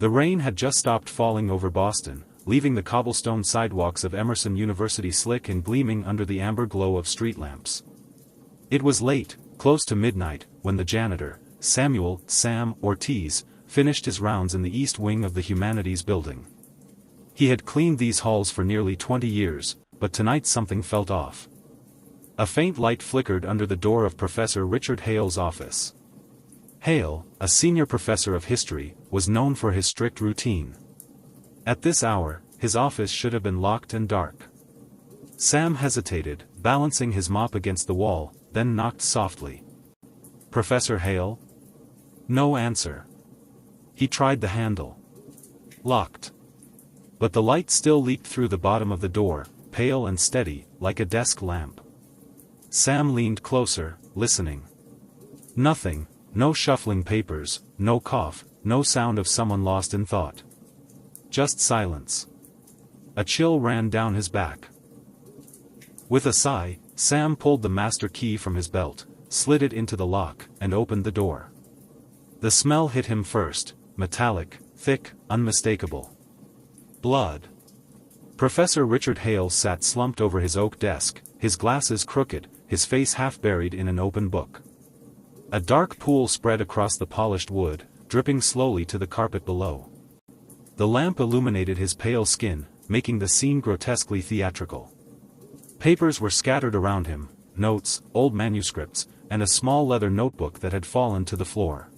The rain had just stopped falling over Boston, leaving the cobblestone sidewalks of Emerson University slick and gleaming under the amber glow of street lamps. It was late, close to midnight, when the janitor, Sam Ortiz, finished his rounds in the east wing of the Humanities building. He had cleaned these halls for nearly 20 years, but tonight something felt off. A faint light flickered under the door of Professor Richard Hale's office. Hale, a senior professor of history, was known for his strict routine. At this hour, his office should have been locked and dark. Sam hesitated, balancing his mop against the wall, then knocked softly. "Professor Hale?" No answer. He tried the handle. Locked. But the light still leaked through the bottom of the door, pale and steady, like a desk lamp. Sam leaned closer, listening. Nothing, no shuffling papers, no cough, no sound of someone lost in thought. Just silence. A chill ran down his back. With a sigh, Sam pulled the master key from his belt, slid it into the lock, and opened the door. The smell hit him first, metallic, thick, unmistakable. Blood. Professor Richard Hale sat slumped over his oak desk, his glasses crooked, his face half buried in an open book. A dark pool spread across the polished wood, dripping slowly to the carpet below. The lamp illuminated his pale skin, making the scene grotesquely theatrical. Papers were scattered around him, notes, old manuscripts, and a small leather notebook that had fallen to the floor.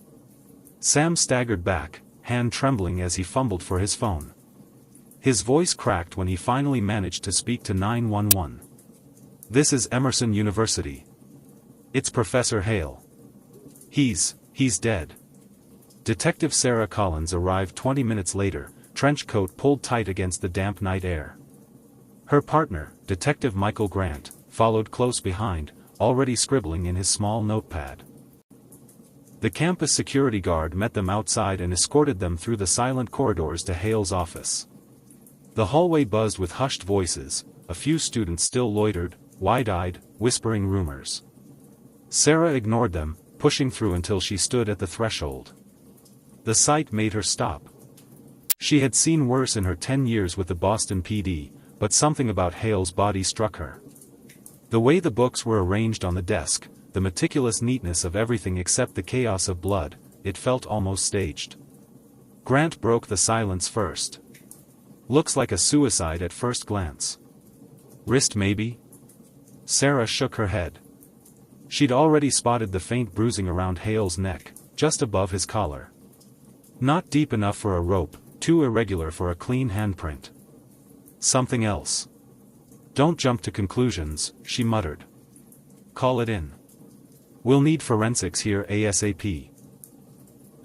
Sam staggered back, hand trembling as he fumbled for his phone. His voice cracked when he finally managed to speak to 911. "This is Emerson University. It's Professor Hale. He's dead." Detective Sarah Collins arrived 20 minutes later, trench coat pulled tight against the damp night air. Her partner, Detective Michael Grant, followed close behind, already scribbling in his small notepad. The campus security guard met them outside and escorted them through the silent corridors to Hale's office. The hallway buzzed with hushed voices, a few students still loitered, wide-eyed, whispering rumors. Sarah ignored them, pushing through until she stood at the threshold. The sight made her stop. She had seen worse in her 10 years with the Boston PD, but something about Hale's body struck her. The way the books were arranged on the desk, the meticulous neatness of everything except the chaos of blood, it felt almost staged. Grant broke the silence first. "Looks like a suicide at first glance." "Wrist maybe?" Sarah shook her head. She'd already spotted the faint bruising around Hale's neck, just above his collar. Not deep enough for a rope, too irregular for a clean handprint. "Something else." "Don't jump to conclusions," she muttered. "Call it in. We'll need forensics here ASAP."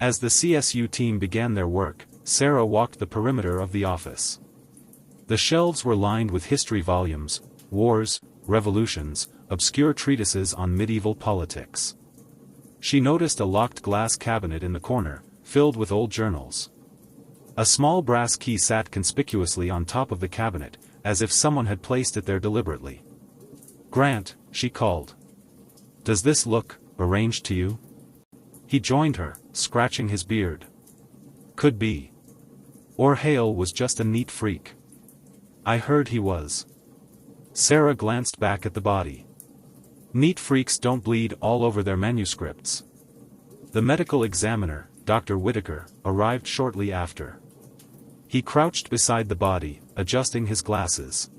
As the CSU team began their work, Sarah walked the perimeter of the office. The shelves were lined with history volumes, wars, revolutions, obscure treatises on medieval politics. She noticed a locked glass cabinet in the corner, filled with old journals. A small brass key sat conspicuously on top of the cabinet, as if someone had placed it there deliberately. "Grant," she called. "Does this look arranged to you?" He joined her, scratching his beard. "Could be. Or Hale was just a neat freak." "I heard he was." Sarah glanced back at the body. "Neat freaks don't bleed all over their manuscripts." The medical examiner, Dr. Whitaker, arrived shortly after. He crouched beside the body, adjusting his glasses.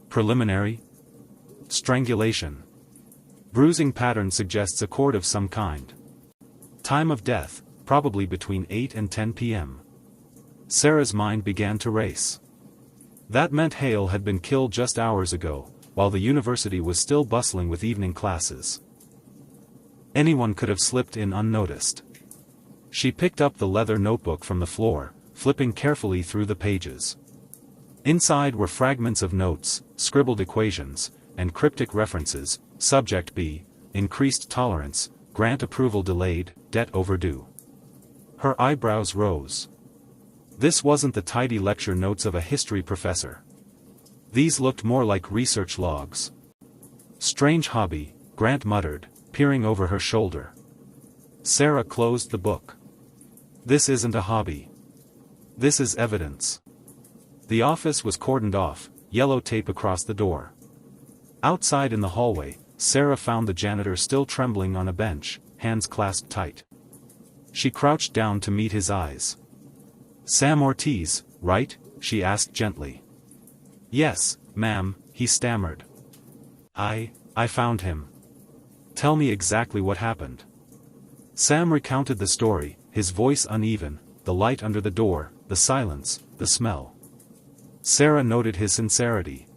"Preliminary? Strangulation. Bruising pattern suggests a cord of some kind. Time of death, probably between 8 and 10 p.m. Sarah's mind began to race. That meant Hale had been killed just hours ago, while the university was still bustling with evening classes. Anyone could have slipped in unnoticed. She picked up the leather notebook from the floor, flipping carefully through the pages. Inside were fragments of notes, scribbled equations, and cryptic references: subject B, increased tolerance, grant approval delayed, debt overdue. Her eyebrows rose. This wasn't the tidy lecture notes of a history professor. These looked more like research logs. "Strange hobby," Grant muttered, peering over her shoulder. Sarah closed the book. "This isn't a hobby. This is evidence. The office was cordoned off, yellow tape across the door. Outside in the hallway, Sarah found the janitor still trembling on a bench, hands clasped tight. She crouched down to meet his eyes. "Sam Ortiz, right?" she asked gently. "Yes, ma'am," he stammered. I found him. Tell me exactly what happened." Sam recounted the story, his voice uneven, the light under the door, the silence, the smell. Sarah noted his sincerity.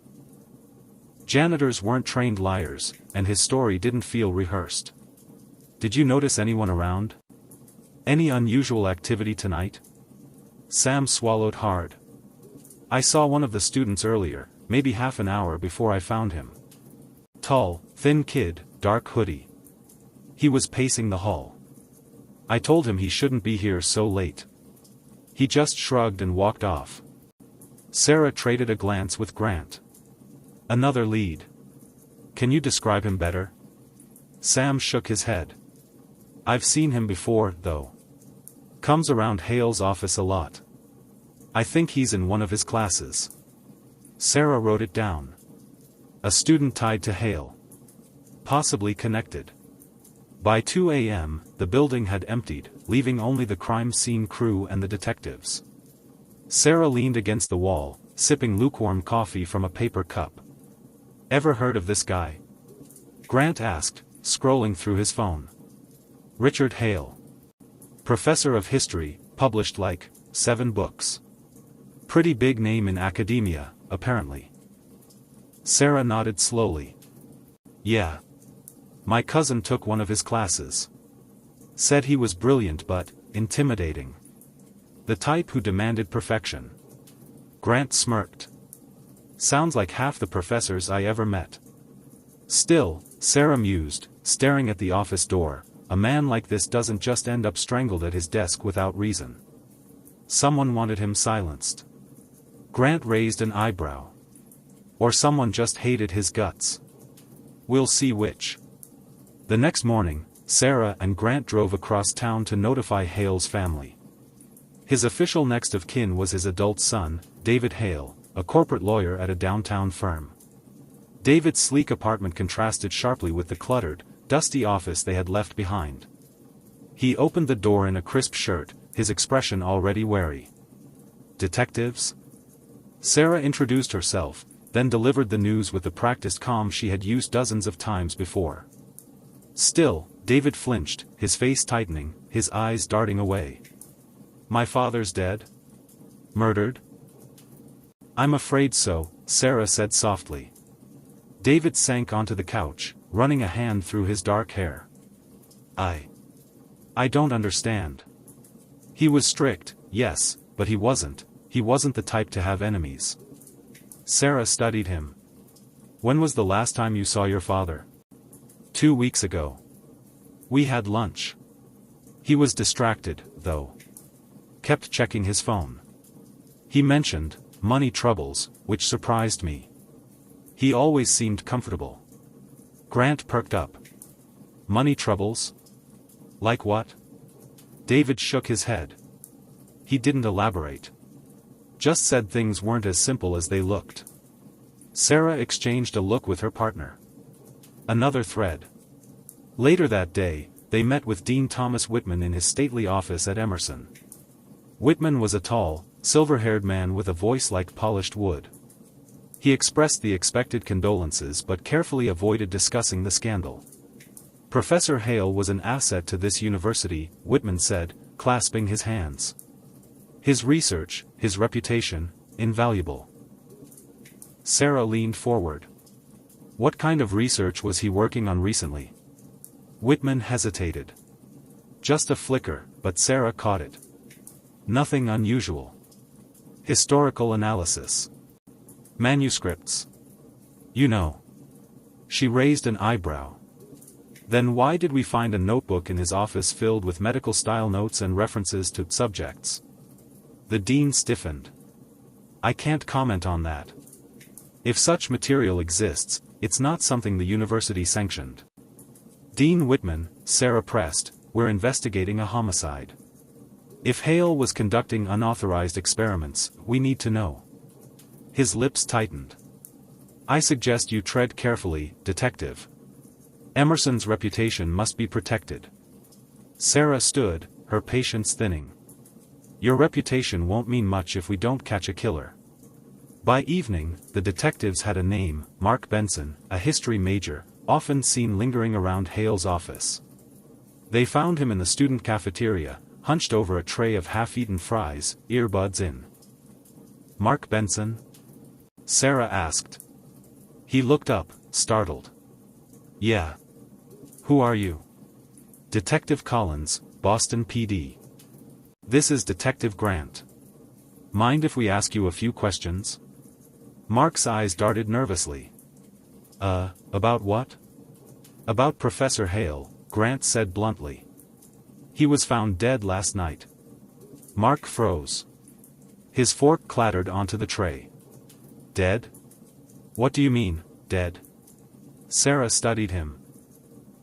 Janitors weren't trained liars, and his story didn't feel rehearsed. "Did you notice anyone around? Any unusual activity tonight?" Sam swallowed hard. "I saw one of the students earlier, maybe half an hour before I found him. Tall, thin kid, dark hoodie. He was pacing the hall. I told him he shouldn't be here so late. He just shrugged and walked off." Sarah traded a glance with Grant. "Another lead. Can you describe him better?" Sam shook his head. "I've seen him before, though. Comes around Hale's office a lot. I think he's in one of his classes." Sarah wrote it down. A student tied to Hale. Possibly connected. By 2 a.m., the building had emptied, leaving only the crime scene crew and the detectives. Sarah leaned against the wall, sipping lukewarm coffee from a paper cup. "Ever heard of this guy?" Grant asked, scrolling through his phone. "Richard Hale. Professor of history, published like 7 books. Pretty big name in academia, apparently." Sarah nodded slowly. "Yeah. My cousin took one of his classes. Said he was brilliant but intimidating. The type who demanded perfection." Grant smirked. "Sounds like half the professors I ever met." Still, Sarah mused, staring at the office door, a man like this doesn't just end up strangled at his desk without reason. Someone wanted him silenced. Grant raised an eyebrow. Or someone just hated his guts. We'll see which. The next morning, Sarah and Grant drove across town to notify Hale's family. His official next of kin was his adult son, David Hale, a corporate lawyer at a downtown firm. David's sleek apartment contrasted sharply with the cluttered, dusty office they had left behind. He opened the door in a crisp shirt, his expression already wary. "Detectives?" Sarah introduced herself, then delivered the news with the practiced calm she had used dozens of times before. Still, David flinched, his face tightening, his eyes darting away. "My father's dead? Murdered?" "I'm afraid so," Sarah said softly. David sank onto the couch, running a hand through his dark hair. I don't understand. He was strict, yes, but he wasn't the type to have enemies." Sarah studied him. "When was the last time you saw your father?" 2 weeks ago. We had lunch. He was distracted, though. Kept checking his phone. He mentioned money troubles, which surprised me. He always seemed comfortable." Grant perked up. "Money troubles? Like what?" David shook his head. He didn't elaborate. Just said things weren't as simple as they looked. Sarah exchanged a look with her partner. Another thread. Later that day, they met with Dean Thomas Whitman in his stately office at Emerson. Whitman was a tall, silver-haired man with a voice like polished wood. He expressed the expected condolences but carefully avoided discussing the scandal. "Professor Hale was an asset to this university," Whitman said, clasping his hands. "His research, his reputation, invaluable." Sarah leaned forward. "What kind of research was he working on recently?" Whitman hesitated. Just a flicker, but Sarah caught it. "Nothing unusual. Historical analysis. Manuscripts. You know." She raised an eyebrow. "Then why did we find a notebook in his office filled with medical-style notes and references to subjects?" The dean stiffened. "I can't comment on that. If such material exists, it's not something the university sanctioned." "Dean Whitman," Sarah pressed, "we're investigating a homicide. If Hale was conducting unauthorized experiments, we need to know. His lips tightened. I suggest you tread carefully, Detective. Emerson's reputation must be protected. Sarah stood, her patience thinning. Your reputation won't mean much if we don't catch a killer. By evening, the detectives had a name, Mark Benson, a history major, often seen lingering around Hale's office. They found him in the student cafeteria, hunched over a tray of half-eaten fries, earbuds in. Mark Benson? Sarah asked. He looked up, startled. Yeah. Who are you? Detective Collins, Boston PD. This is Detective Grant. Mind if we ask you a few questions? Mark's eyes darted nervously. About what? About Professor Hale, Grant said bluntly. He was found dead last night. Mark froze. His fork clattered onto the tray. Dead? What do you mean, dead? Sarah studied him.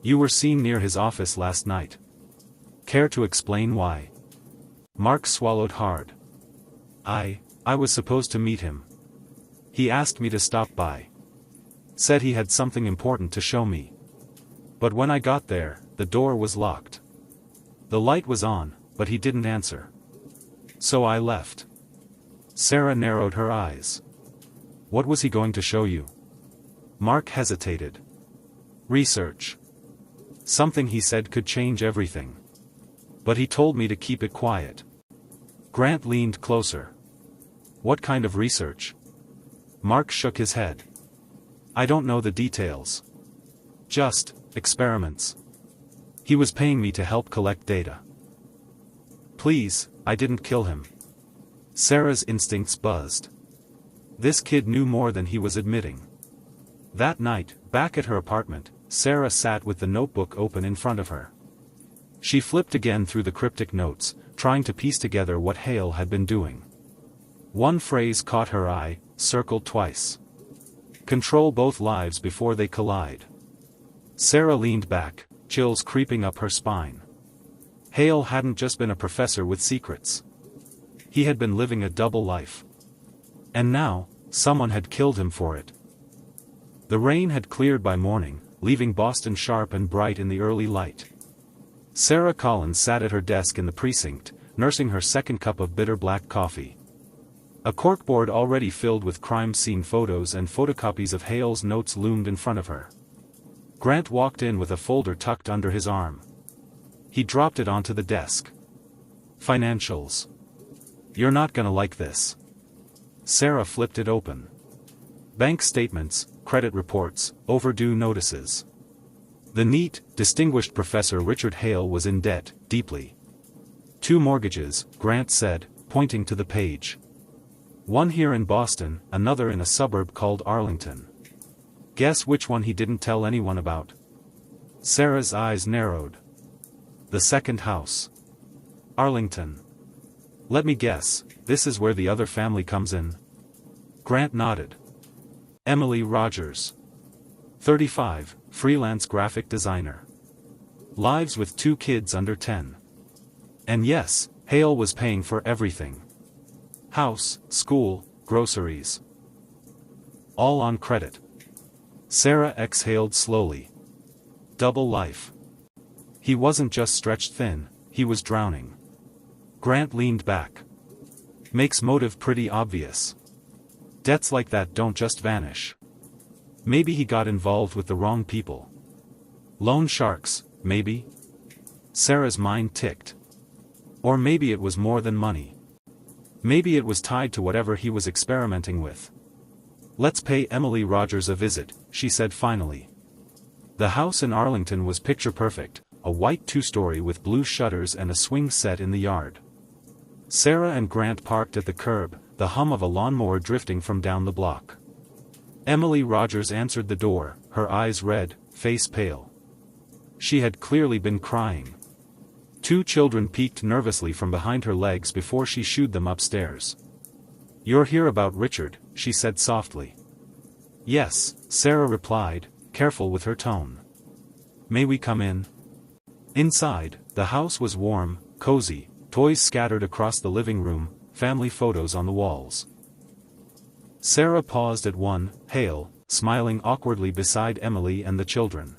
You were seen near his office last night. Care to explain why? Mark swallowed hard. I was supposed to meet him. He asked me to stop by. Said he had something important to show me. But when I got there, the door was locked. The light was on, but he didn't answer. So I left. Sarah narrowed her eyes. What was he going to show you? Mark hesitated. Research. Something he said could change everything. But he told me to keep it quiet. Grant leaned closer. What kind of research? Mark shook his head. I don't know the details. Just experiments. He was paying me to help collect data. Please, I didn't kill him. Sarah's instincts buzzed. This kid knew more than he was admitting. That night, back at her apartment, Sarah sat with the notebook open in front of her. She flipped again through the cryptic notes, trying to piece together what Hale had been doing. One phrase caught her eye, circled twice. Control both lives before they collide. Sarah leaned back, chills creeping up her spine. Hale hadn't just been a professor with secrets. He had been living a double life. And now, someone had killed him for it. The rain had cleared by morning, leaving Boston sharp and bright in the early light. Sarah Collins sat at her desk in the precinct, nursing her second cup of bitter black coffee. A corkboard already filled with crime scene photos and photocopies of Hale's notes loomed in front of her. Grant walked in with a folder tucked under his arm. He dropped it onto the desk. Financials. You're not gonna like this. Sarah flipped it open. Bank statements, credit reports, overdue notices. The neat, distinguished Professor Richard Hale was in debt, deeply. 2 mortgages, Grant said, pointing to the page. One here in Boston, another in a suburb called Arlington. Guess which one he didn't tell anyone about? Sarah's eyes narrowed. The second house. Arlington. Let me guess, this is where the other family comes in. Grant nodded. Emily Rogers. 35, freelance graphic designer. Lives with 2 kids under 10. And yes, Hale was paying for everything. House, school, groceries. All on credit. Sarah exhaled slowly. Double life. He wasn't just stretched thin, he was drowning. Grant leaned back. Makes motive pretty obvious. Debts like that don't just vanish. Maybe he got involved with the wrong people. Loan sharks, maybe? Sarah's mind ticked. Or maybe it was more than money. Maybe it was tied to whatever he was experimenting with. Let's pay Emily Rogers a visit, she said finally. The house in Arlington was picture perfect, a white 2-story with blue shutters and a swing set in the yard. Sarah and Grant parked at the curb, the hum of a lawnmower drifting from down the block. Emily Rogers answered the door, her eyes red, face pale. She had clearly been crying. 2 children peeked nervously from behind her legs before she shooed them upstairs. You're here about Richard, she said softly. Yes, Sarah replied, careful with her tone. May we come in? Inside, the house was warm, cozy, toys scattered across the living room, family photos on the walls. Sarah paused at one, Hale, smiling awkwardly beside Emily and the children.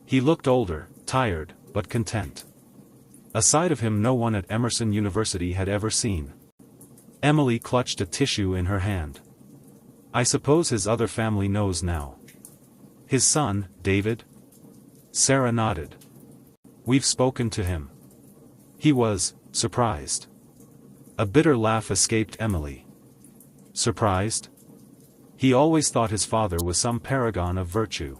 He looked older, tired, but content. A side of him no one at Emerson University had ever seen. Emily clutched a tissue in her hand. I suppose his other family knows now. His son, David? Sarah nodded. We've spoken to him. He was surprised. A bitter laugh escaped Emily. Surprised? He always thought his father was some paragon of virtue.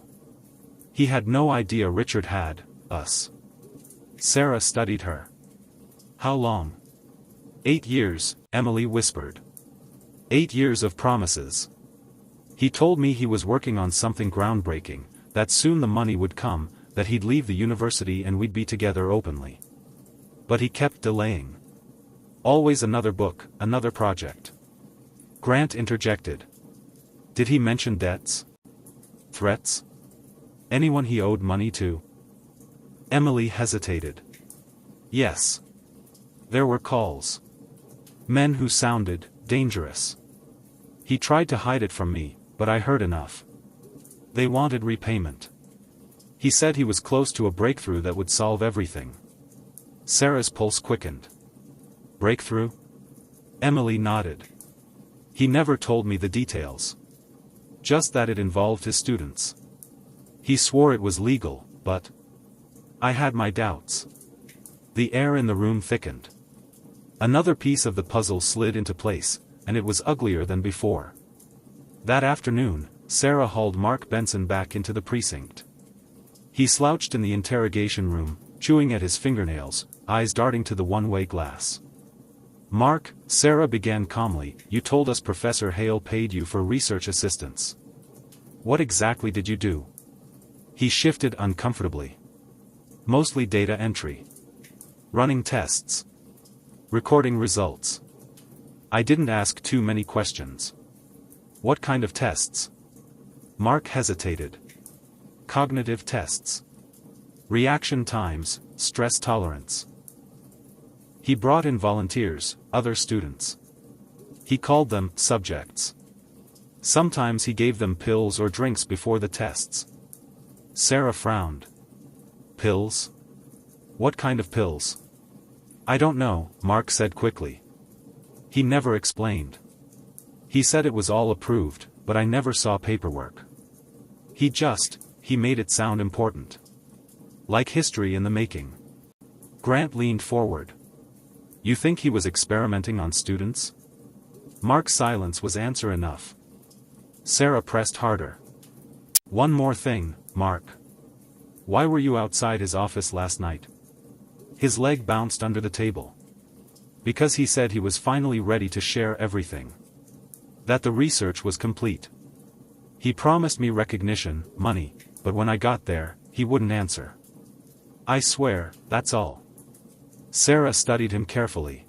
He had no idea Richard had us. Sarah studied her. How long? 8 years, Emily whispered. 8 years of promises. He told me he was working on something groundbreaking, that soon the money would come, that he'd leave the university and we'd be together openly. But he kept delaying. Always another book, another project. Grant interjected. Did he mention debts? Threats? Anyone he owed money to? Emily hesitated. Yes. There were calls. Men who sounded dangerous. He tried to hide it from me, but I heard enough. They wanted repayment. He said he was close to a breakthrough that would solve everything. Sarah's pulse quickened. Breakthrough? Emily nodded. He never told me the details. Just that it involved his students. He swore it was legal, but I had my doubts. The air in the room thickened. Another piece of the puzzle slid into place, and it was uglier than before. That afternoon, Sarah hauled Mark Benson back into the precinct. He slouched in the interrogation room, chewing at his fingernails, eyes darting to the one-way glass. Mark, Sarah began calmly, you told us Professor Hale paid you for research assistance. What exactly did you do? He shifted uncomfortably. Mostly data entry. Running tests. Recording results. I didn't ask too many questions. What kind of tests? Mark hesitated. Cognitive tests. Reaction times, stress tolerance. He brought in volunteers, other students. He called them subjects. Sometimes he gave them pills or drinks before the tests. Sarah frowned. Pills? What kind of pills? I don't know, Mark said quickly. He never explained. He said it was all approved, but I never saw paperwork. He made it sound important. Like history in the making. Grant leaned forward. You think he was experimenting on students? Mark's silence was answer enough. Sarah pressed harder. One more thing, Mark. Why were you outside his office last night? His leg bounced under the table. Because he said he was finally ready to share everything. That the research was complete. He promised me recognition, money, but when I got there, he wouldn't answer. I swear, that's all. Sarah studied him carefully.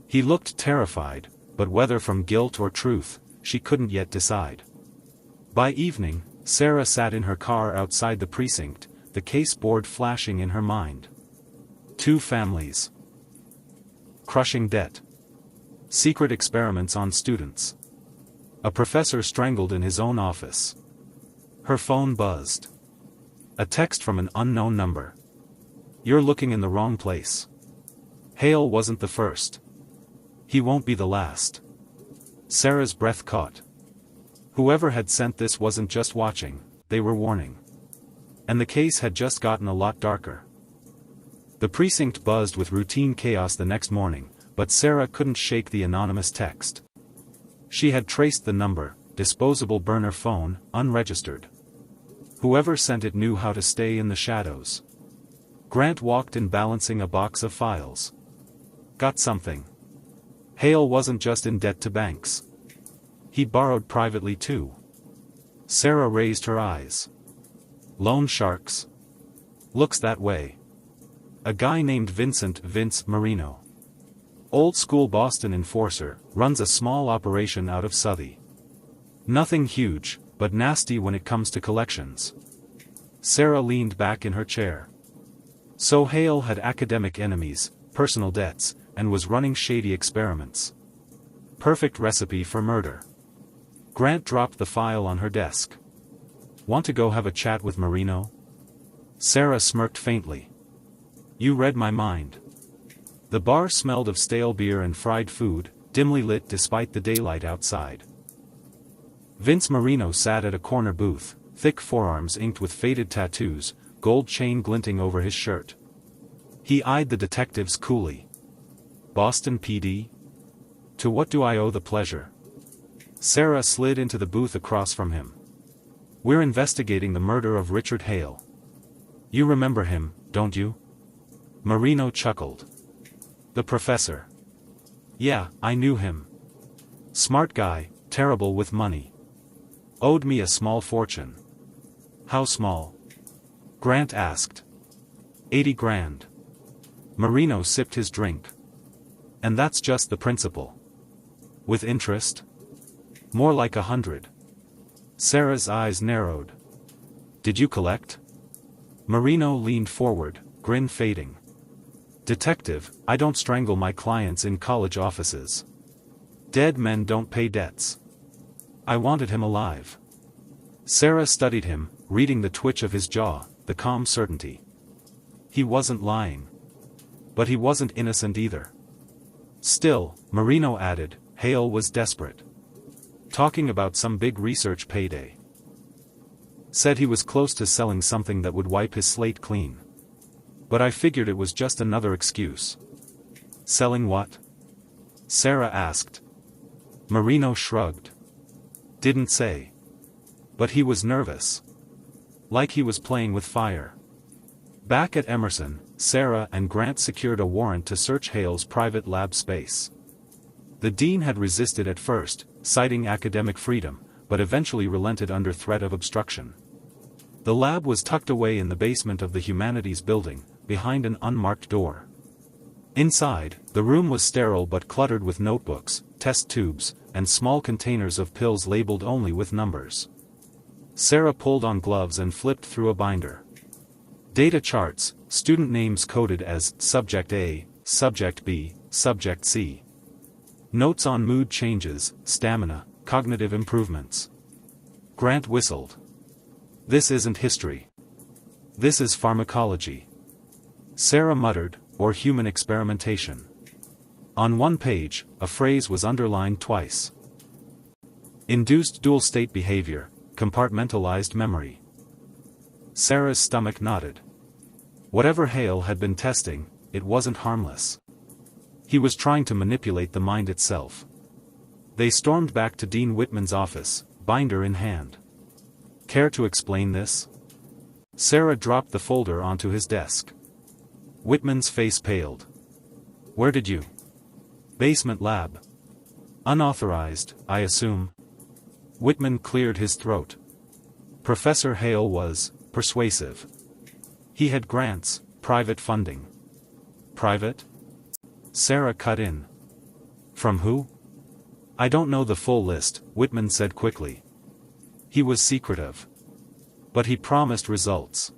He looked terrified, but whether from guilt or truth, she couldn't yet decide. By evening, Sarah sat in her car outside the precinct, the case board flashing in her mind. 2 families. Crushing debt. Secret experiments on students. A professor strangled in his own office. Her phone buzzed. A text from an unknown number. You're looking in the wrong place. Hale wasn't the first. He won't be the last. Sarah's breath caught. Whoever had sent this wasn't just watching, they were warning. And the case had just gotten a lot darker. The precinct buzzed with routine chaos the next morning, but Sarah couldn't shake the anonymous text. She had traced the number, disposable burner phone, unregistered. Whoever sent it knew how to stay in the shadows. Grant walked in balancing a box of files. Got something. Hale wasn't just in debt to banks. He borrowed privately too. Sarah raised her eyes. Loan sharks? Looks that way. A guy named Vince Marino. Old school Boston enforcer, runs a small operation out of Southie. Nothing huge, but nasty when it comes to collections. Sarah leaned back in her chair. So Hale had academic enemies, personal debts, and was running shady experiments. Perfect recipe for murder. Grant dropped the file on her desk. Want to go have a chat with Marino? Sarah smirked faintly. You read my mind. The bar smelled of stale beer and fried food, dimly lit despite the daylight outside. Vince Marino sat at a corner booth, thick forearms inked with faded tattoos, gold chain glinting over his shirt. He eyed the detectives coolly. Boston PD? To what do I owe the pleasure? Sarah slid into the booth across from him. We're investigating the murder of Richard Hale. You remember him, don't you? Marino chuckled. The professor. Yeah, I knew him. Smart guy, terrible with money. Owed me a small fortune. How small? Grant asked. 80 grand. Marino sipped his drink. And that's just the principal. With interest? More like 100. Sarah's eyes narrowed. Did you collect? Marino leaned forward, grin fading. Detective, I don't strangle my clients in college offices. Dead men don't pay debts. I wanted him alive. Sarah studied him, reading the twitch of his jaw, the calm certainty. He wasn't lying. But he wasn't innocent either. Still, Marino added, Hale was desperate. Talking about some big research payday. Said he was close to selling something that would wipe his slate clean. But I figured it was just another excuse. Selling what? Sarah asked. Marino shrugged. Didn't say. But he was nervous. Like he was playing with fire. Back at Emerson, Sarah and Grant secured a warrant to search Hale's private lab space. The dean had resisted at first, citing academic freedom, but eventually relented under threat of obstruction. The lab was tucked away in the basement of the humanities building, behind an unmarked door. Inside, the room was sterile but cluttered with notebooks, test tubes, and small containers of pills labeled only with numbers. Sarah pulled on gloves and flipped through a binder. Data charts, student names coded as Subject A, Subject B, Subject C. Notes on mood changes, stamina, cognitive improvements. Grant whistled. This isn't history. This is pharmacology. Sarah muttered, or human experimentation. On one page, a phrase was underlined twice. Induced dual-state behavior, compartmentalized memory. Sarah's stomach nodded. Whatever Hale had been testing, it wasn't harmless. He was trying to manipulate the mind itself. They stormed back to Dean Whitman's office, binder in hand. Care to explain this? Sarah dropped the folder onto his desk. Whitman's face paled. Where did you? Basement lab. Unauthorized, I assume. Whitman cleared his throat. Professor Hale was persuasive. He had grants, private funding. Private? Sarah cut in. From who? I don't know the full list, Whitman said quickly. He was secretive. But he promised results.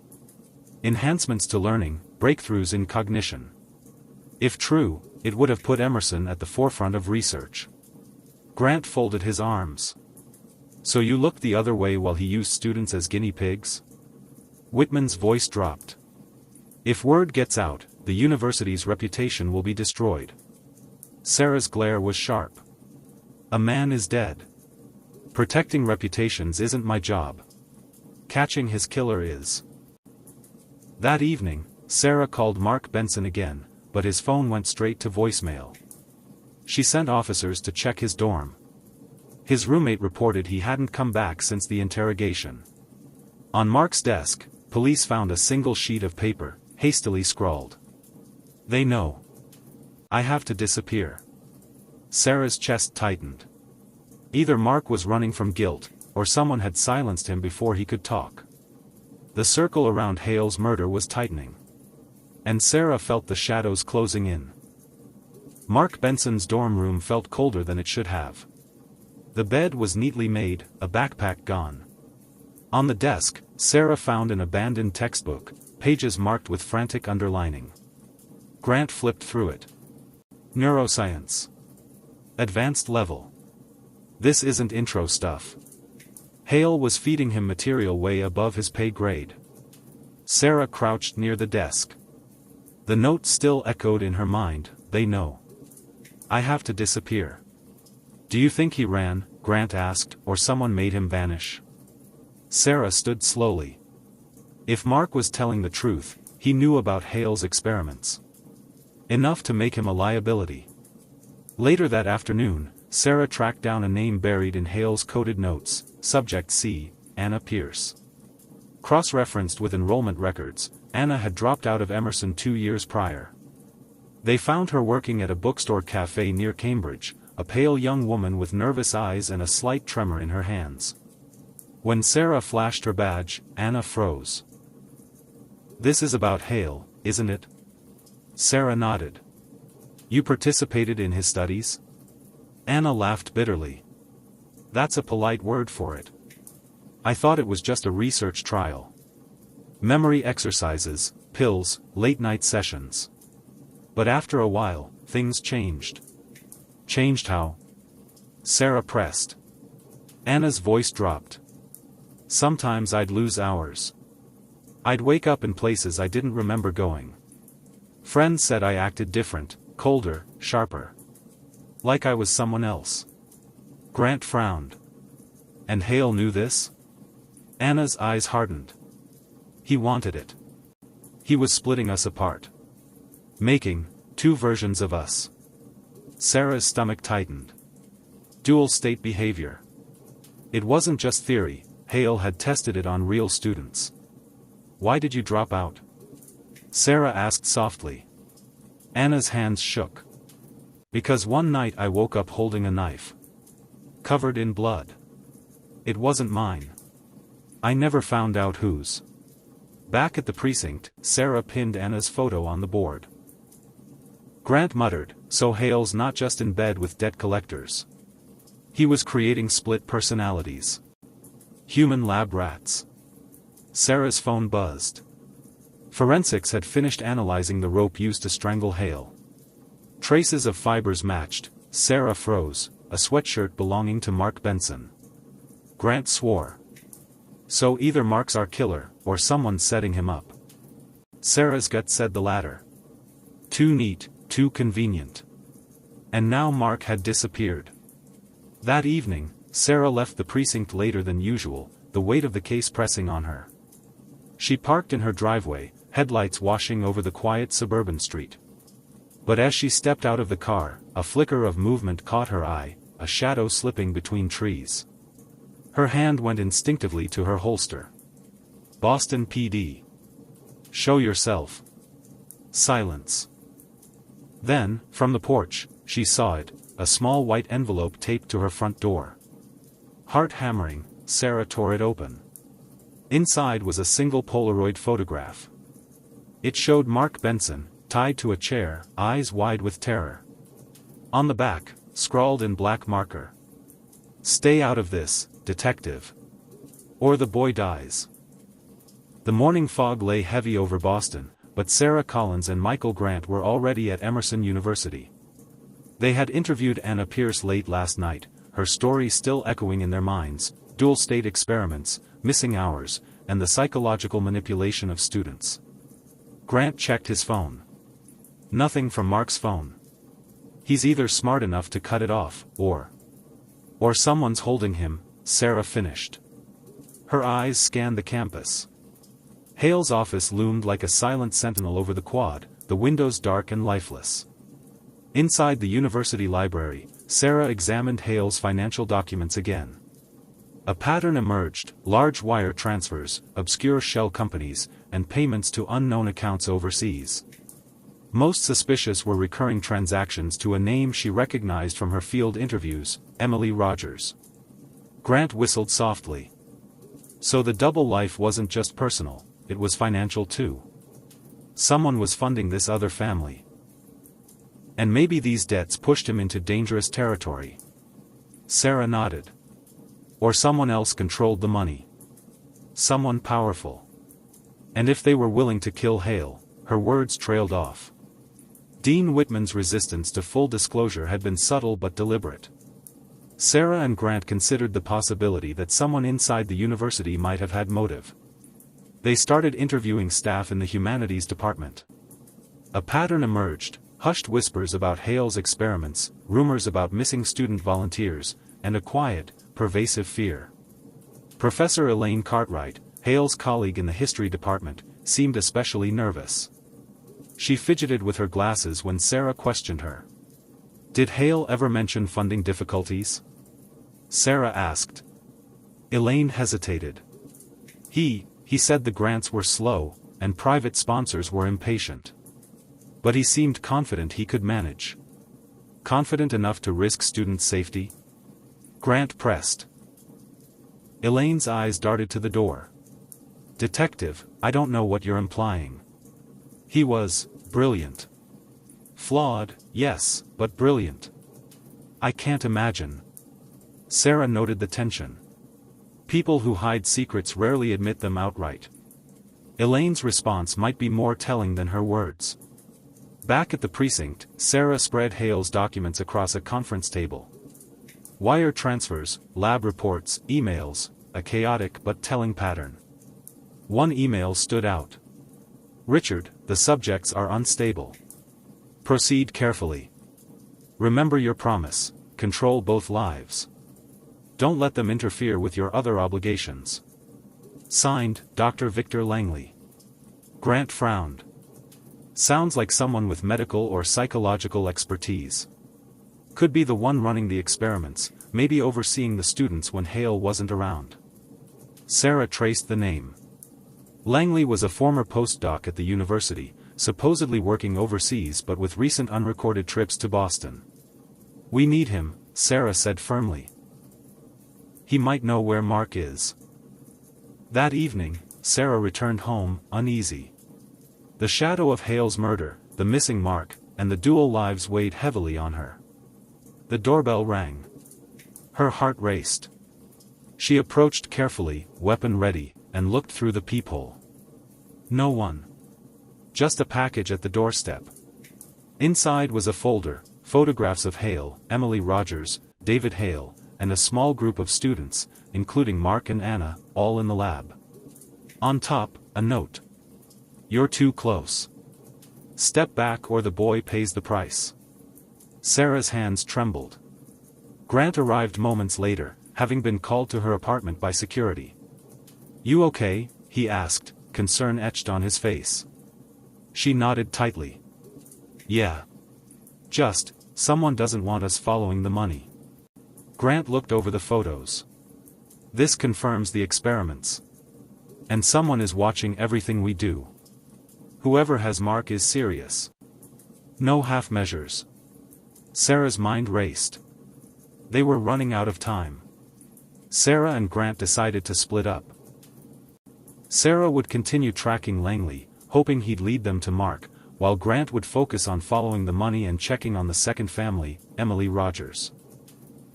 Enhancements to learning, breakthroughs in cognition. If true, it would have put Emerson at the forefront of research. Grant folded his arms. So you looked the other way while he used students as guinea pigs? Whitman's voice dropped. If word gets out, the university's reputation will be destroyed. Sarah's glare was sharp. A man is dead. Protecting reputations isn't my job. Catching his killer is. That evening, Sarah called Mark Benson again, but his phone went straight to voicemail. She sent officers to check his dorm. His roommate reported he hadn't come back since the interrogation. On Mark's desk, police found a single sheet of paper, hastily scrawled. They know. I have to disappear. Sarah's chest tightened. Either Mark was running from guilt, or someone had silenced him before he could talk. The circle around Hale's murder was tightening. And Sarah felt the shadows closing in. Mark Benson's dorm room felt colder than it should have. The bed was neatly made, a backpack gone. On the desk, Sarah found an abandoned textbook, pages marked with frantic underlining. Grant flipped through it. Neuroscience. Advanced level. This isn't intro stuff. Hale was feeding him material way above his pay grade. Sarah crouched near the desk. The note still echoed in her mind, "They know. I have to disappear." "Do you think he ran?" Grant asked, "or someone made him vanish?" Sarah stood slowly. If Mark was telling the truth, he knew about Hale's experiments. Enough to make him a liability. Later that afternoon, Sarah tracked down a name buried in Hale's coded notes, Subject C, Anna Pierce. Cross-referenced with enrollment records, Anna had dropped out of Emerson 2 years prior. They found her working at a bookstore cafe near Cambridge, a pale young woman with nervous eyes and a slight tremor in her hands. When Sarah flashed her badge, Anna froze. "This is about Hale, isn't it?" Sarah nodded. "You participated in his studies?" Anna laughed bitterly. "That's a polite word for it. I thought it was just a research trial. Memory exercises, pills, late-night sessions. But after a while, things changed." "Changed how?" Sarah pressed. Anna's voice dropped. "Sometimes I'd lose hours. I'd wake up in places I didn't remember going. Friends said I acted different, colder, sharper. Like I was someone else." Grant frowned. "And Hale knew this?" Anna's eyes hardened. "He wanted it. He was splitting us apart. Making 2 versions of us." Sarah's stomach tightened. Dual-state behavior. It wasn't just theory, Hale had tested it on real students. "Why did you drop out?" Sarah asked softly. Anna's hands shook. "Because one night I woke up holding a knife. Covered in blood. It wasn't mine. I never found out whose." Back at the precinct, Sarah pinned Anna's photo on the board. Grant muttered, "So Hale's not just in bed with debt collectors. He was creating split personalities. Human lab rats." Sarah's phone buzzed. Forensics had finished analyzing the rope used to strangle Hale. Traces of fibers matched. Sarah froze, a sweatshirt belonging to Mark Benson. Grant swore. "So either Mark's our killer, or someone's setting him up." Sarah's gut said the latter. Too neat, too convenient. And now Mark had disappeared. That evening, Sarah left the precinct later than usual, the weight of the case pressing on her. She parked in her driveway, headlights washing over the quiet suburban street. But as she stepped out of the car, a flicker of movement caught her eye, a shadow slipping between trees. Her hand went instinctively to her holster. Boston PD. "Show yourself." Silence. Then, from the porch, she saw it, a small white envelope taped to her front door. Heart hammering, Sarah tore it open. Inside was a single Polaroid photograph. It showed Mark Benson, tied to a chair, eyes wide with terror. On the back, scrawled in black marker. "Stay out of this, detective. Or the boy dies." The morning fog lay heavy over Boston, but Sarah Collins and Michael Grant were already at Emerson University. They had interviewed Anna Pierce late last night, her story still echoing in their minds, dual-state experiments, missing hours, and the psychological manipulation of students. Grant checked his phone. Nothing from Mark's phone. He's either smart enough to cut it off, or someone's holding him, Sarah finished. Her eyes scanned the campus. Hale's office loomed like a silent sentinel over the quad, the windows dark and lifeless. Inside the university library, Sarah examined Hale's financial documents again. A pattern emerged: large wire transfers, obscure shell companies, and payments to unknown accounts overseas. Most suspicious were recurring transactions to a name she recognized from her field interviews, Emily Rogers. Grant whistled softly. So the double life wasn't just personal, it was financial too. Someone was funding this other family. And maybe these debts pushed him into dangerous territory. Sarah nodded. Or someone else controlled the money. Someone powerful. And if they were willing to kill Hale, her words trailed off. Dean Whitman's resistance to full disclosure had been subtle but deliberate. Sarah and Grant considered the possibility that someone inside the university might have had motive. They started interviewing staff in the humanities department. A pattern emerged: hushed whispers about Hale's experiments, rumors about missing student volunteers, and a quiet, pervasive fear. Professor Elaine Cartwright, Hale's colleague in the history department, seemed especially nervous. She fidgeted with her glasses when Sarah questioned her. "Did Hale ever mention funding difficulties?" Sarah asked. Elaine hesitated. He said the grants were slow, and private sponsors were impatient. But he seemed confident he could manage. Confident enough to risk student safety? Grant pressed. Elaine's eyes darted to the door. "Detective, I don't know what you're implying." He was brilliant. Flawed, yes, but brilliant. "I can't imagine." Sarah noted the tension. People who hide secrets rarely admit them outright. Elaine's response might be more telling than her words. Back at the precinct, Sarah spread Hale's documents across a conference table. Wire transfers, lab reports, emails, a chaotic but telling pattern. One email stood out. "Richard, the subjects are unstable. Proceed carefully. Remember your promise, control both lives. Don't let them interfere with your other obligations. Signed, Dr. Victor Langley." Grant frowned. Sounds like someone with medical or psychological expertise. Could be the one running the experiments, maybe overseeing the students when Hale wasn't around. Sarah traced the name. Langley was a former postdoc at the university, supposedly working overseas but with recent unrecorded trips to Boston. "We need him," Sarah said firmly. "He might know where Mark is." That evening, Sarah returned home, uneasy. The shadow of Hale's murder, the missing Mark, and the dual lives weighed heavily on her. The doorbell rang. Her heart raced. She approached carefully, weapon ready, and looked through the peephole. No one. Just a package at the doorstep. Inside was a folder, photographs of Hale, Emily Rogers, David Hale, and a small group of students, including Mark and Anna, all in the lab. On top, a note. "You're too close. Step back or the boy pays the price." Sarah's hands trembled. Grant arrived moments later, having been called to her apartment by security. "You okay?" he asked, concern etched on his face. She nodded tightly. "Yeah. Just, someone doesn't want us following the money." Grant looked over the photos. "This confirms the experiments. And someone is watching everything we do. Whoever has Mark is serious. No half measures." Sarah's mind raced. They were running out of time. Sarah and Grant decided to split up. Sarah would continue tracking Langley, hoping he'd lead them to Mark, while Grant would focus on following the money and checking on the second family, Emily Rogers.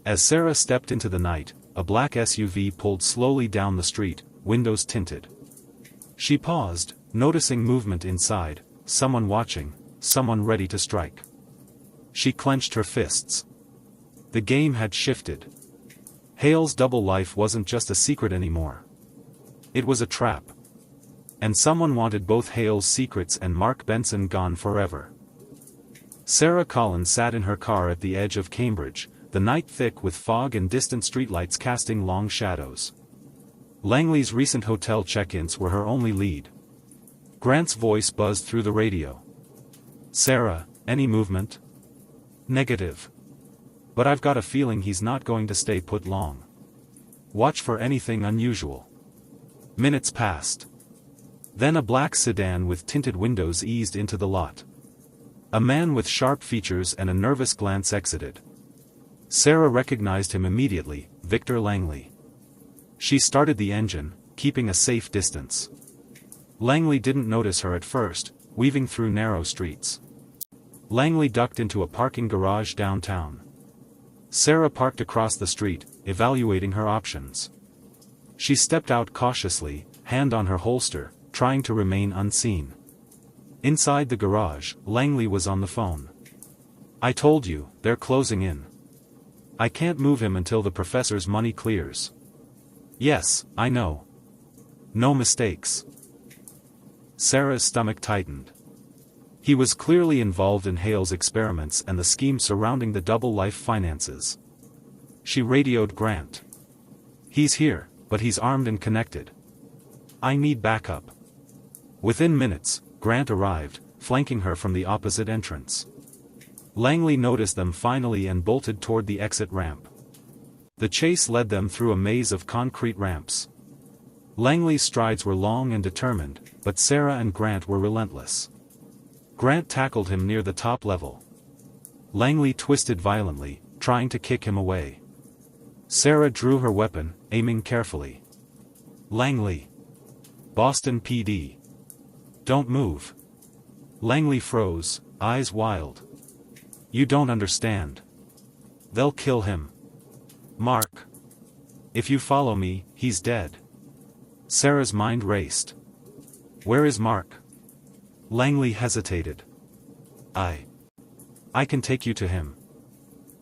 As Sarah stepped into the night, a black SUV pulled slowly down the street, windows tinted. She paused, noticing movement inside, someone watching, someone ready to strike. She clenched her fists. The game had shifted. Hale's double life wasn't just a secret anymore. It was a trap. And someone wanted both Hale's secrets and Mark Benson gone forever. Sarah Collins sat in her car at the edge of Cambridge, the night thick with fog and distant streetlights casting long shadows. Langley's recent hotel check-ins were her only lead. Grant's voice buzzed through the radio. "Sarah, any movement?" "Negative. But I've got a feeling he's not going to stay put long. Watch for anything unusual." Minutes passed. Then a black sedan with tinted windows eased into the lot. A man with sharp features and a nervous glance exited. Sarah recognized him immediately, Victor Langley. She started the engine, keeping a safe distance. Langley didn't notice her at first, weaving through narrow streets. Langley ducked into a parking garage downtown. Sarah parked across the street, evaluating her options. She stepped out cautiously, hand on her holster, trying to remain unseen. Inside the garage, Langley was on the phone. "I told you, they're closing in. I can't move him until the professor's money clears." "Yes, I know. No mistakes." Sarah's stomach tightened. He was clearly involved in Hale's experiments and the scheme surrounding the double-life finances. She radioed Grant. "He's here, but he's armed and connected. I need backup." Within minutes, Grant arrived, flanking her from the opposite entrance. Langley noticed them finally and bolted toward the exit ramp. The chase led them through a maze of concrete ramps. Langley's strides were long and determined, but Sarah and Grant were relentless. Grant tackled him near the top level. Langley twisted violently, trying to kick him away. Sarah drew her weapon, aiming carefully. "Langley. Boston PD. Don't move." Langley froze, eyes wild. "You don't understand. They'll kill him. Mark. If you follow me, he's dead." Sarah's mind raced. "Where is Mark?" Langley hesitated. I can take you to him.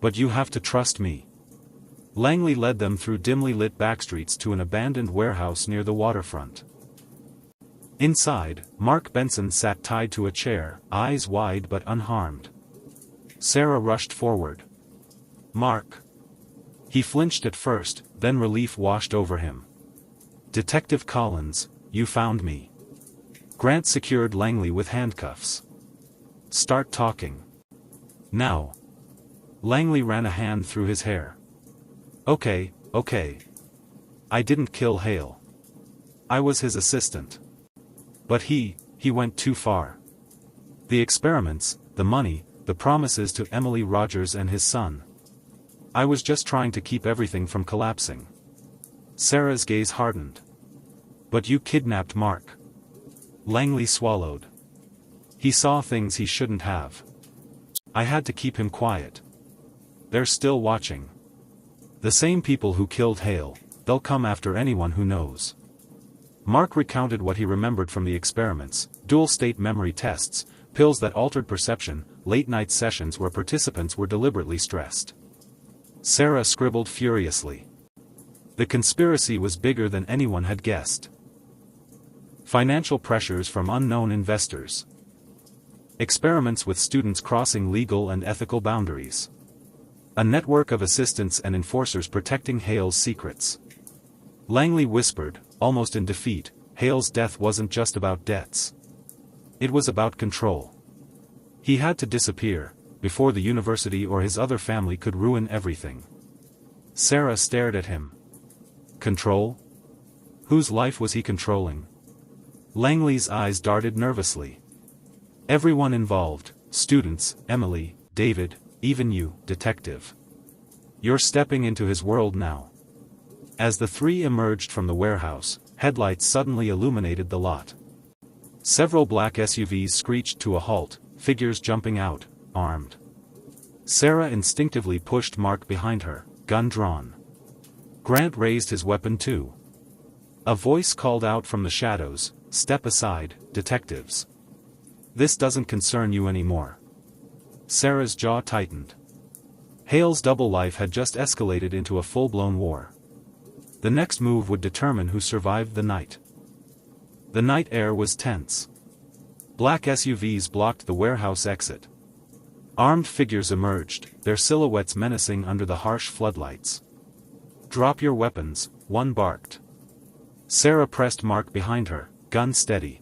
But you have to trust me." Langley led them through dimly lit backstreets to an abandoned warehouse near the waterfront. Inside, Mark Benson sat tied to a chair, eyes wide but unharmed. Sarah rushed forward. "Mark." He flinched at first, then relief washed over him. "Detective Collins, you found me." Grant secured Langley with handcuffs. "Start talking. Now." Langley ran a hand through his hair. Okay. I didn't kill Hale. I was his assistant. But he went too far. The experiments, the money, the promises to Emily Rogers and his son. I was just trying to keep everything from collapsing." Sarah's gaze hardened. "But you kidnapped Mark." Langley swallowed. He saw things he shouldn't have. "I had to keep him quiet. They're still watching. The same people who killed Hale, they'll come after anyone who knows." Mark recounted what he remembered from the experiments: dual-state memory tests, pills that altered perception, late-night sessions where participants were deliberately stressed. Sarah scribbled furiously. The conspiracy was bigger than anyone had guessed. Financial pressures from unknown investors. Experiments with students crossing legal and ethical boundaries. A network of assistants and enforcers protecting Hale's secrets. Langley whispered, almost in defeat, Hale's death wasn't just about debts. It was about control. He had to disappear, before the university or his other family could ruin everything. Sarah stared at him. Control? Whose life was he controlling? Langley's eyes darted nervously. Everyone involved, students, Emily, David, even you, detective. You're stepping into his world now. As the three emerged from the warehouse, headlights suddenly illuminated the lot. Several black SUVs screeched to a halt, figures jumping out, armed. Sarah instinctively pushed Mark behind her, gun drawn. Grant raised his weapon too. A voice called out from the shadows, "Step aside, detectives. This doesn't concern you anymore." Sarah's jaw tightened. Hale's double life had just escalated into a full-blown war. The next move would determine who survived the night. The night air was tense. Black SUVs blocked the warehouse exit. Armed figures emerged, their silhouettes menacing under the harsh floodlights. "Drop your weapons," one barked. Sarah pressed Mark behind her, gun steady.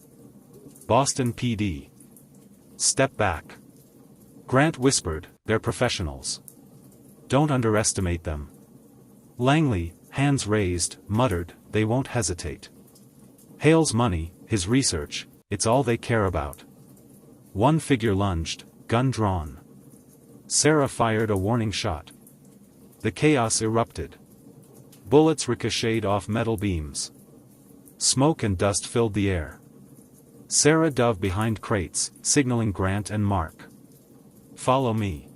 "Boston PD. Step back." Grant whispered, "They're professionals. Don't underestimate them." Langley, hands raised, muttered, "They won't hesitate. Hale's money, his research, it's all they care about." One figure lunged, gun drawn. Sarah fired a warning shot. The chaos erupted. Bullets ricocheted off metal beams. Smoke and dust filled the air. Sarah dove behind crates, signaling Grant and Mark. "Follow me."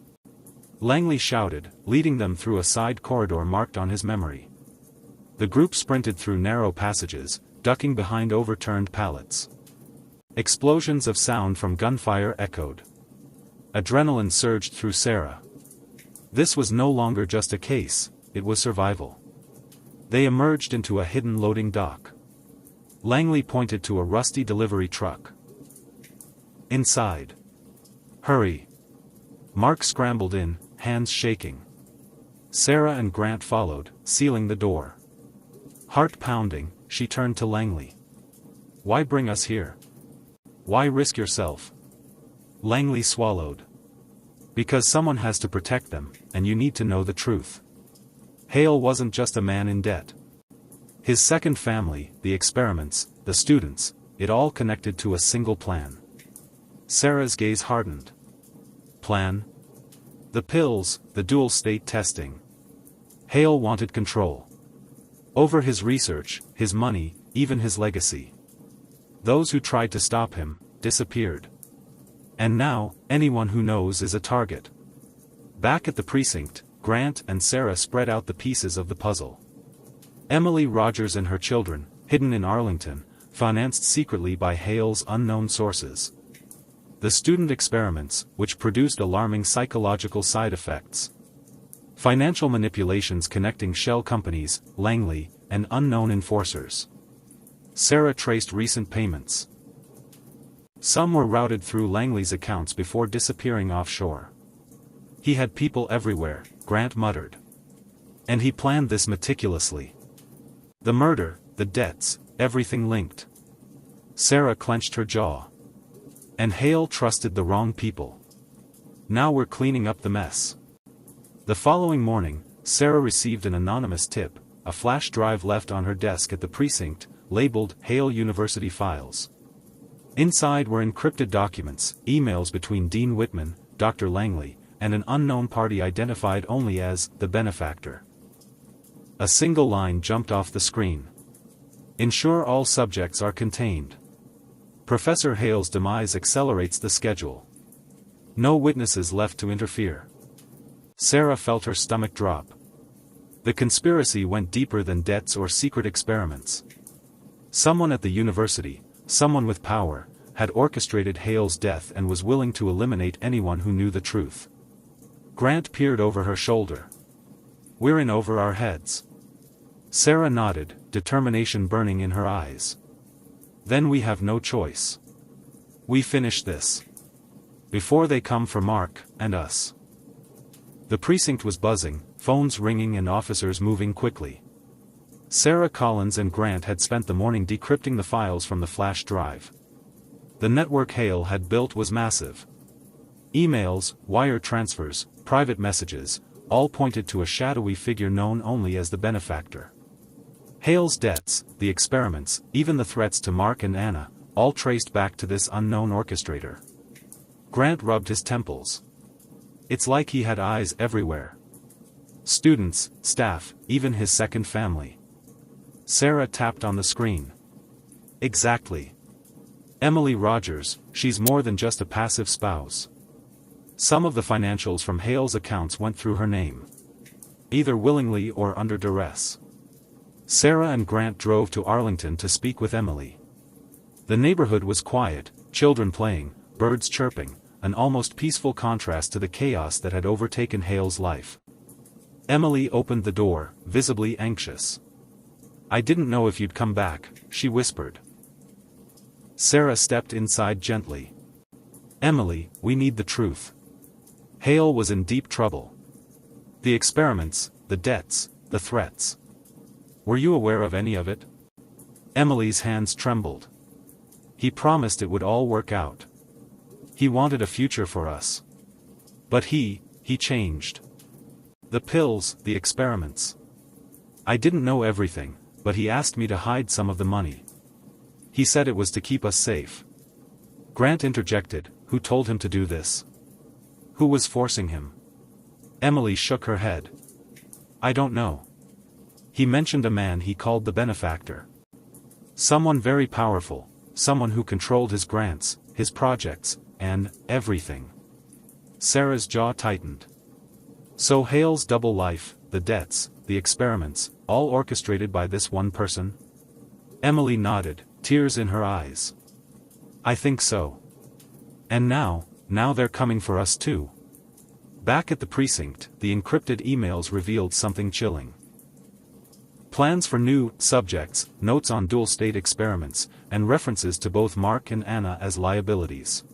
Langley shouted, leading them through a side corridor marked on his memory. The group sprinted through narrow passages, ducking behind overturned pallets. Explosions of sound from gunfire echoed. Adrenaline surged through Sarah. This was no longer just a case, it was survival. They emerged into a hidden loading dock. Langley pointed to a rusty delivery truck. Inside. Hurry. Mark scrambled in, hands shaking. Sarah and Grant followed, sealing the door. Heart pounding, she turned to Langley. Why bring us here? Why risk yourself? Langley swallowed. Because someone has to protect them, and you need to know the truth. Hale wasn't just a man in debt. His second family, the experiments, the students, it all connected to a single plan. Sarah's gaze hardened. Plan? The pills, the dual-state testing. Hale wanted control. Over his research, his money, even his legacy. Those who tried to stop him, disappeared. And now, anyone who knows is a target. Back at the precinct, Grant and Sarah spread out the pieces of the puzzle. Emily Rogers and her children, hidden in Arlington, financed secretly by Hale's unknown sources. The student experiments, which produced alarming psychological side effects. Financial manipulations connecting shell companies, Langley, and unknown enforcers. Sarah traced recent payments. Some were routed through Langley's accounts before disappearing offshore. He had people everywhere, Grant muttered. And he planned this meticulously. The murder, the debts, everything linked. Sarah clenched her jaw. And Hale trusted the wrong people. Now we're cleaning up the mess. The following morning, Sarah received an anonymous tip, a flash drive left on her desk at the precinct, labeled Hale University Files. Inside were encrypted documents, emails between Dean Whitman, Dr. Langley, and an unknown party identified only as the benefactor. A single line jumped off the screen. Ensure all subjects are contained. Professor Hale's demise accelerates the schedule. No witnesses left to interfere. Sarah felt her stomach drop. The conspiracy went deeper than debts or secret experiments. Someone at the university, someone with power, had orchestrated Hale's death and was willing to eliminate anyone who knew the truth. Grant peered over her shoulder. We're in over our heads. Sarah nodded, determination burning in her eyes. Then we have no choice. We finish this. Before they come for Mark, and us. The precinct was buzzing, phones ringing and officers moving quickly. Sarah Collins and Grant had spent the morning decrypting the files from the flash drive. The network Hale had built was massive. Emails, wire transfers, private messages, all pointed to a shadowy figure known only as the benefactor. Hale's debts, the experiments, even the threats to Mark and Anna, all traced back to this unknown orchestrator. Grant rubbed his temples. It's like he had eyes everywhere. Students, staff, even his second family. Sarah tapped on the screen. Exactly. Emily Rogers, she's more than just a passive spouse. Some of the financials from Hale's accounts went through her name. Either willingly or under duress. Sarah and Grant drove to Arlington to speak with Emily. The neighborhood was quiet, children playing, birds chirping, an almost peaceful contrast to the chaos that had overtaken Hale's life. Emily opened the door, visibly anxious. I didn't know if you'd come back, she whispered. Sarah stepped inside gently. Emily, we need the truth. Hale was in deep trouble. The experiments, the debts, the threats. Were you aware of any of it? Emily's hands trembled. He promised it would all work out. He wanted a future for us. But he changed. The pills, the experiments. I didn't know everything, but he asked me to hide some of the money. He said it was to keep us safe. Grant interjected, who told him to do this? Who was forcing him? Emily shook her head. I don't know. He mentioned a man he called the benefactor. Someone very powerful, someone who controlled his grants, his projects, and everything. Sarah's jaw tightened. So Hale's double life, the debts, the experiments, all orchestrated by this one person? Emily nodded, tears in her eyes. I think so. And now they're coming for us too. Back at the precinct, the encrypted emails revealed something chilling. Plans for new subjects, notes on dual-state experiments, and references to both Mark and Anna as liabilities.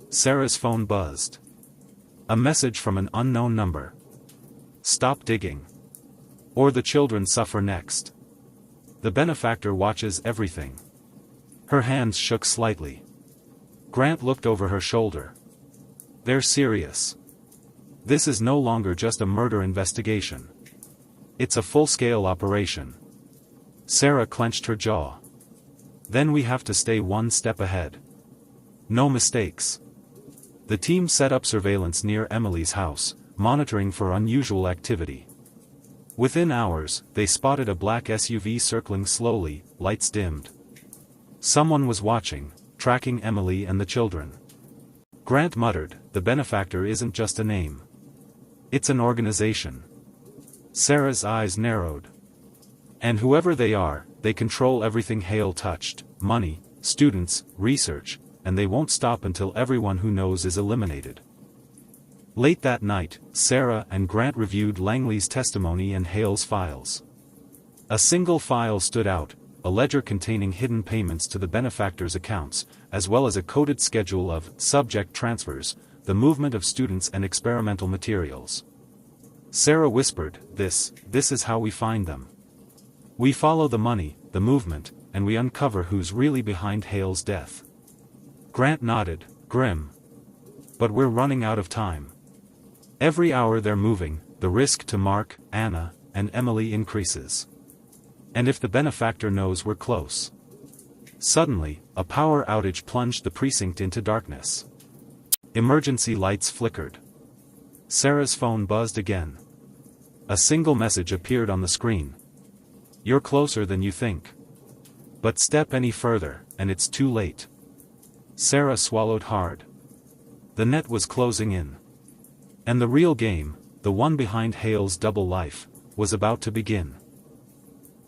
Sarah's phone buzzed. A message from an unknown number. Stop digging. Or the children suffer next. The benefactor watches everything. Her hands shook slightly. Grant looked over her shoulder. They're serious. This is no longer just a murder investigation. It's a full-scale operation. Sarah clenched her jaw. Then we have to stay one step ahead. No mistakes. The team set up surveillance near Emily's house, monitoring for unusual activity. Within hours, they spotted a black SUV circling slowly, lights dimmed. Someone was watching, tracking Emily and the children. Grant muttered, the benefactor isn't just a name. It's an organization. Sarah's eyes narrowed. And whoever they are, they control everything Hale touched: money, students, research, and they won't stop until everyone who knows is eliminated. Late that night, Sarah and Grant reviewed Langley's testimony and Hale's files. A single file stood out, a ledger containing hidden payments to the benefactor's accounts, as well as a coded schedule of subject transfers, the movement of students and experimental materials. Sarah whispered, This is how we find them. We follow the money, the movement, and we uncover who's really behind Hale's death. Grant nodded, grim. But we're running out of time. Every hour they're moving, the risk to Mark, Anna, and Emily increases. And if the benefactor knows we're close. Suddenly, a power outage plunged the precinct into darkness. Emergency lights flickered. Sarah's phone buzzed again. A single message appeared on the screen. You're closer than you think. But step any further, and it's too late. Sarah swallowed hard. The net was closing in. And the real game, the one behind Hale's double life, was about to begin.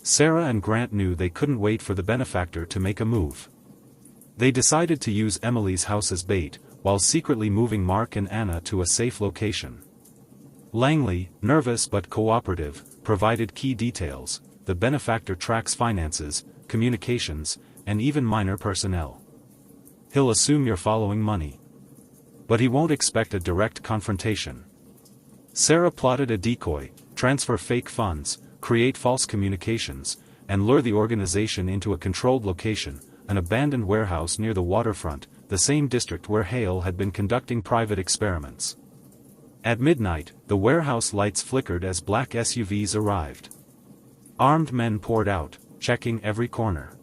Sarah and Grant knew they couldn't wait for the benefactor to make a move. They decided to use Emily's house as bait, while secretly moving Mark and Anna to a safe location. Langley, nervous but cooperative, provided key details. The benefactor tracks finances, communications, and even minor personnel. He'll assume you're following money. But he won't expect a direct confrontation. Sarah plotted a decoy: transfer fake funds, create false communications, and lure the organization into a controlled location, an abandoned warehouse near the waterfront, the same district where Hale had been conducting private experiments. At midnight, the warehouse lights flickered as black SUVs arrived. Armed men poured out, checking every corner.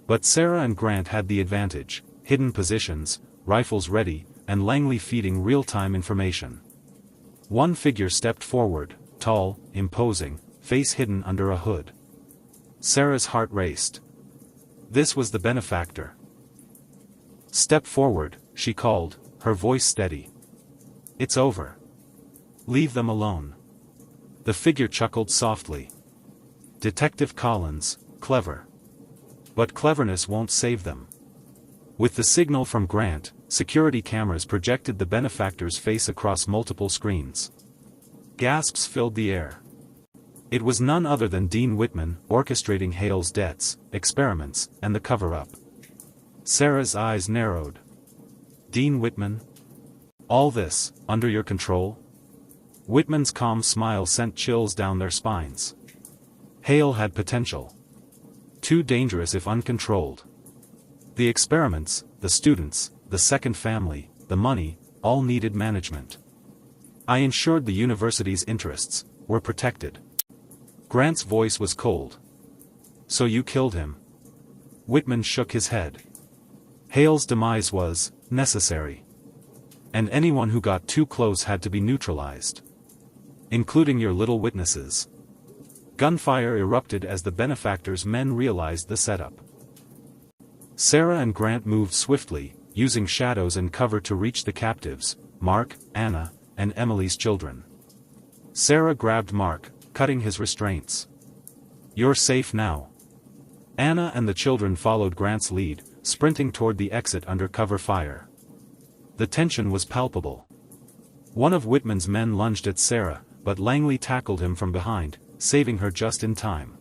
But Sarah and Grant had the advantage: hidden positions, rifles ready, and Langley feeding real-time information. One figure stepped forward, tall, imposing, face hidden under a hood. Sarah's heart raced. This was the benefactor. Step forward, she called, her voice steady. It's over. Leave them alone. The figure chuckled softly. Detective Collins, clever. But cleverness won't save them. With the signal from Grant, security cameras projected the benefactor's face across multiple screens. Gasps filled the air. It was none other than Dean Whitman, orchestrating Hale's debts, experiments, and the cover-up. Sarah's eyes narrowed. Dean Whitman? All this, under your control? Whitman's calm smile sent chills down their spines. Hale had potential. Too dangerous if uncontrolled. The experiments, the students, the second family, the money, all needed management. I ensured the university's interests were protected. Grant's voice was cold. So you killed him? Whitman shook his head. Hale's demise was necessary. And anyone who got too close had to be neutralized. Including your little witnesses. Gunfire erupted as the benefactor's men realized the setup. Sarah and Grant moved swiftly, using shadows and cover to reach the captives, Mark, Anna, and Emily's children. Sarah grabbed Mark, cutting his restraints. You're safe now. Anna and the children followed Grant's lead, sprinting toward the exit under cover fire. The tension was palpable. One of Whitman's men lunged at Sarah, but Langley tackled him from behind, saving her just in time.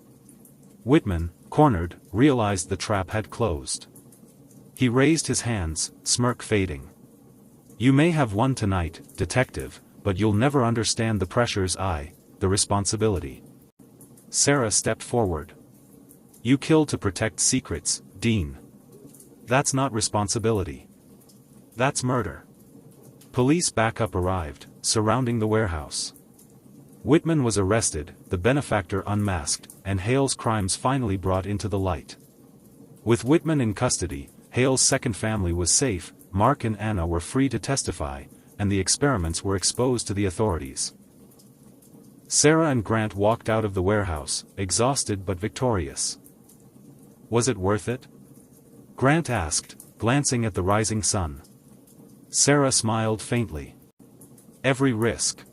Whitman, cornered, realized the trap had closed. He raised his hands, smirk fading. "You may have won tonight, detective, but you'll never understand the pressures the responsibility." Sarah stepped forward. "You killed to protect secrets, Dean. That's not responsibility. That's murder." Police backup arrived, surrounding the warehouse. Whitman was arrested, the benefactor unmasked, and Hale's crimes finally brought into the light. With Whitman in custody, Hale's second family was safe, Mark and Anna were free to testify, and the experiments were exposed to the authorities. Sarah and Grant walked out of the warehouse, exhausted but victorious. "Was it worth it?" Grant asked, glancing at the rising sun. Sarah smiled faintly. "Every risk.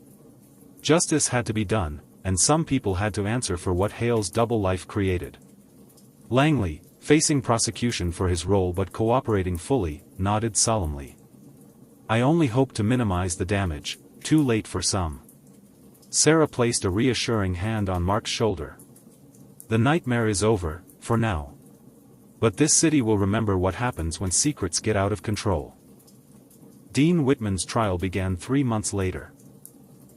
Justice had to be done, and some people had to answer for what Hale's double life created." Langley, facing prosecution for his role but cooperating fully, nodded solemnly. "I only hope to minimize the damage, too late for some." Sarah placed a reassuring hand on Mark's shoulder. "The nightmare is over, for now. But this city will remember what happens when secrets get out of control." Dean Whitman's trial began 3 months later.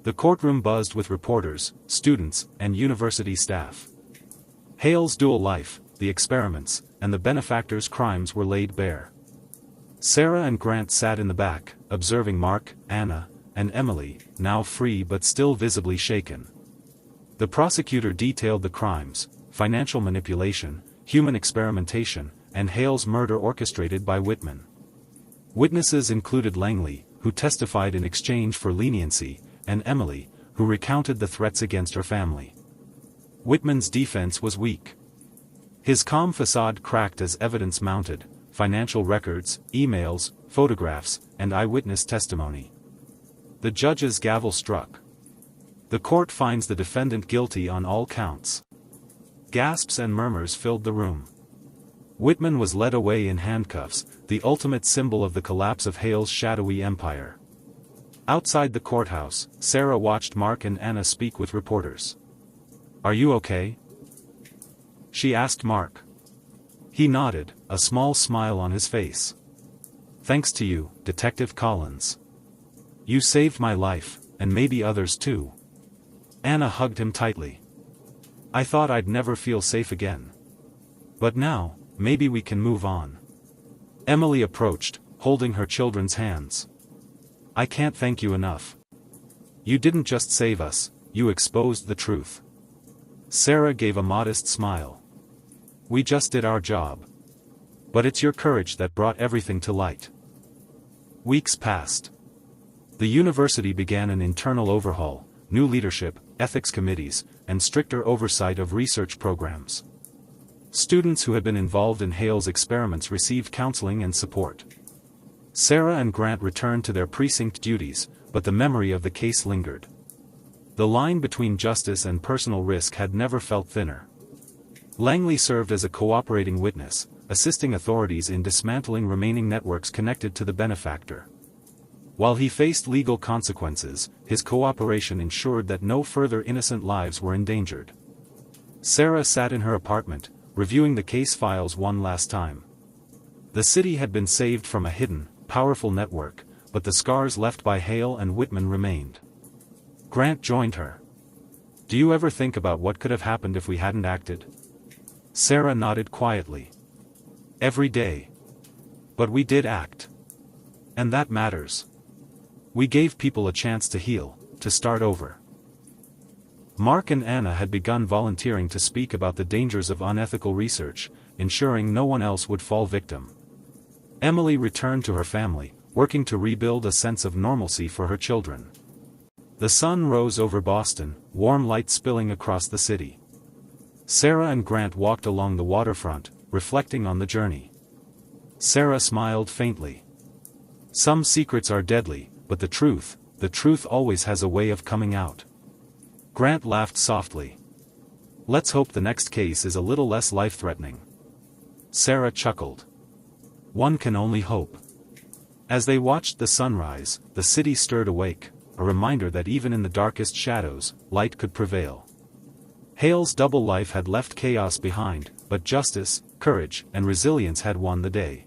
The courtroom buzzed with reporters, students, and university staff. Hale's dual life, the experiments, and the benefactor's crimes were laid bare. Sarah and Grant sat in the back, observing Mark, Anna, and Emily, now free but still visibly shaken. The prosecutor detailed the crimes: financial manipulation, human experimentation, and Hale's murder orchestrated by Whitman. Witnesses included Langley, who testified in exchange for leniency, and Emily, who recounted the threats against her family. Whitman's defense was weak. His calm facade cracked as evidence mounted: financial records, emails, photographs, and eyewitness testimony. The judge's gavel struck. "The court finds the defendant guilty on all counts." Gasps and murmurs filled the room. Whitman was led away in handcuffs, the ultimate symbol of the collapse of Hale's shadowy empire. Outside the courthouse, Sarah watched Mark and Anna speak with reporters. "Are you okay?" she asked Mark. He nodded, a small smile on his face. "Thanks to you, Detective Collins. You saved my life, and maybe others too." Anna hugged him tightly. "I thought I'd never feel safe again. But now, maybe we can move on." Emily approached, holding her children's hands. "I can't thank you enough. You didn't just save us, you exposed the truth." Sarah gave a modest smile. "We just did our job. But it's your courage that brought everything to light." Weeks passed. The university began an internal overhaul: new leadership, ethics committees, and stricter oversight of research programs. Students who had been involved in Hale's experiments received counseling and support. Sarah and Grant returned to their precinct duties, but the memory of the case lingered. The line between justice and personal risk had never felt thinner. Langley served as a cooperating witness, assisting authorities in dismantling remaining networks connected to the benefactor. While he faced legal consequences, his cooperation ensured that no further innocent lives were endangered. Sarah sat in her apartment, reviewing the case files one last time. The city had been saved from a hidden, powerful network, but the scars left by Hale and Whitman remained. Grant joined her. "Do you ever think about what could have happened if we hadn't acted?" Sarah nodded quietly. "Every day. But we did act. And that matters. We gave people a chance to heal, to start over." Mark and Anna had begun volunteering to speak about the dangers of unethical research, ensuring no one else would fall victim. Emily returned to her family, working to rebuild a sense of normalcy for her children. The sun rose over Boston, warm light spilling across the city. Sarah and Grant walked along the waterfront, reflecting on the journey. Sarah smiled faintly. "Some secrets are deadly, but the truth always has a way of coming out." Grant laughed softly. "Let's hope the next case is a little less life-threatening." Sarah chuckled. One can only hope. As they watched the sunrise, the city stirred awake, a reminder that even in the darkest shadows, light could prevail. Hale's double life had left chaos behind, but justice, courage, and resilience had won the day.